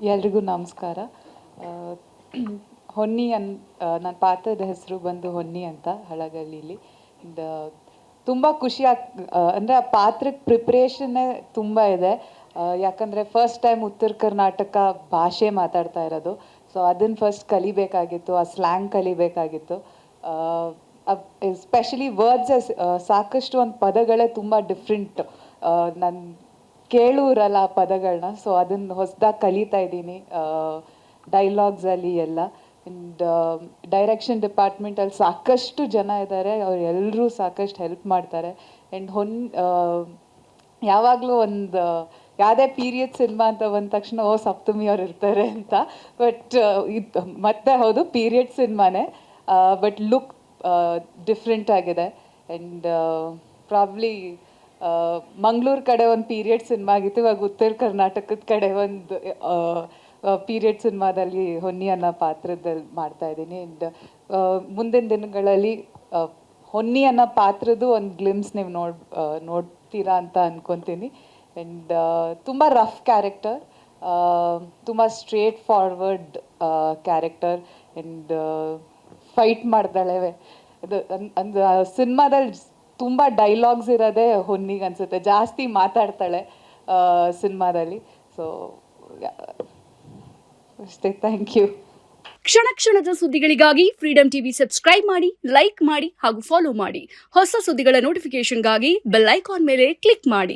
ಎಲ್ರಿಗೂ ನಮಸ್ಕಾರ. ಆ, ಹೊನ್ನಿ ನನ್ನ ಪಾತ್ರದ ಹೆಸರು ಬಂದು ಹೊನ್ನಿ ಅಂತ ಹಳಗಲ್ಲಿಲಿ. ತುಂಬ ಖುಷಿ ಅಂದರೆ ಆ ಪಾತ್ರಕ್ಕೆ ಪ್ರಿಪ್ರೇಷನ್ನೇ ತುಂಬ ಇದೆ. ಯಾಕಂದರೆ ಫಸ್ಟ್ ಟೈಮ್ ಉತ್ತರ ಕರ್ನಾಟಕ ಭಾಷೆ ಮಾತಾಡ್ತಾ ಇರೋದು. ಸೊ ಅದನ್ನು ಫಸ್ಟ್ ಕಲಿಬೇಕಾಗಿತ್ತು, ಆ ಸ್ಲ್ಯಾಂಗ್ ಕಲಿಬೇಕಾಗಿತ್ತು. ಎಸ್ಪೆಷಲಿ ವರ್ಡ್ಸ್ ಸಾಕಷ್ಟು ಒಂದು ಪದಗಳೇ ತುಂಬ ಡಿಫ್ರೆಂಟ್. ನನ್ನ ಕೇಳೂರಲ್ಲ ಆ ಪದಗಳನ್ನ. ಸೊ ಅದನ್ನು ಹೊಸದಾಗಿ ಕಲಿತಾ ಇದ್ದೀನಿ ಡೈಲಾಗ್ಸಲ್ಲಿ ಎಲ್ಲ. ಆ್ಯಂಡ್ ಡೈರೆಕ್ಷನ್ ಡಿಪಾರ್ಟ್ಮೆಂಟಲ್ಲಿ ಸಾಕಷ್ಟು ಜನ ಇದ್ದಾರೆ, ಅವ್ರು ಎಲ್ಲರೂ ಸಾಕಷ್ಟು ಹೆಲ್ಪ್ ಮಾಡ್ತಾರೆ. ಆ್ಯಂಡ್ ಯಾವಾಗಲೂ ಒಂದು ಯಾವುದೇ ಪೀರಿಯಡ್ ಸಿನಿಮಾ ಅಂತ ಬಂದ ತಕ್ಷಣ ಸಪ್ತಮಿ ಅವ್ರು ಇರ್ತಾರೆ ಅಂತ. ಬಟ್ ಇದು ಮತ್ತೆ ಹೌದು, ಪೀರಿಯಡ್ ಸಿನಿಮಾನೇ, ಬಟ್ ಲುಕ್ ಡಿಫ್ರೆಂಟ್ ಆಗಿದೆ. ಆ್ಯಂಡ್ ಪ್ರಾಬ್ಲಿ ಮಂಗಳೂರು ಕಡೆ ಒಂದು ಪೀರಿಯಡ್ ಸಿನಿಮಾ ಆಗಿತ್ತು, ಇವಾಗ ಉತ್ತರ ಕರ್ನಾಟಕದ ಕಡೆ ಒಂದು ಪೀರಿಯಡ್ ಸಿನಿಮಾದಲ್ಲಿ ಹೊನ್ನಿ ಅನ್ನೋ ಪಾತ್ರದಲ್ಲಿ ಮಾಡ್ತಾ ಇದ್ದೀನಿ. ಆ್ಯಂಡ್ ಮುಂದಿನ ದಿನಗಳಲ್ಲಿ ಹೊನ್ನಿ ಅನ್ನೋ ಪಾತ್ರದ ಒಂದು ಗ್ಲಿಮ್ಸ್ ನೀವು ನೋಡ್ತೀರಾ ಅಂತ ಅಂದ್ಕೊತೀನಿ. ಆ್ಯಂಡ್ ತುಂಬ ರಫ್ ಕ್ಯಾರೆಕ್ಟರ್, ತುಂಬ straight forward character. And fight ಮಾಡ್ತಾಳೆ. ಅದು ಸಿನಿಮಾದಲ್ಲಿ ತುಂಬ ಡೈಲಾಗ್ಸ್ ಇರೋದೇ ಹೊನ್ನಿಗೆ ಅನಿಸುತ್ತೆ, ಜಾಸ್ತಿ ಮಾತಾಡ್ತಾಳೆ ಸಿನಿಮಾದಲ್ಲಿ. ಸೊ ಅಷ್ಟೇ, ಥ್ಯಾಂಕ್ ಯು. ಕ್ಷಣ ಕ್ಷಣದ ಸುದ್ದಿಗಳಿಗಾಗಿ ಫ್ರೀಡಂ ಟಿವಿ ಸಬ್ಸ್ಕ್ರೈಬ್ ಮಾಡಿ, ಲೈಕ್ ಮಾಡಿ ಹಾಗೂ ಫಾಲೋ ಮಾಡಿ. ಹೊಸ ಸುದ್ದಿಗಳ ನೋಟಿಫಿಕೇಶನ್ಗಾಗಿ ಬೆಲ್ ಐಕಾನ್ ಮೇಲೆ ಕ್ಲಿಕ್ ಮಾಡಿ.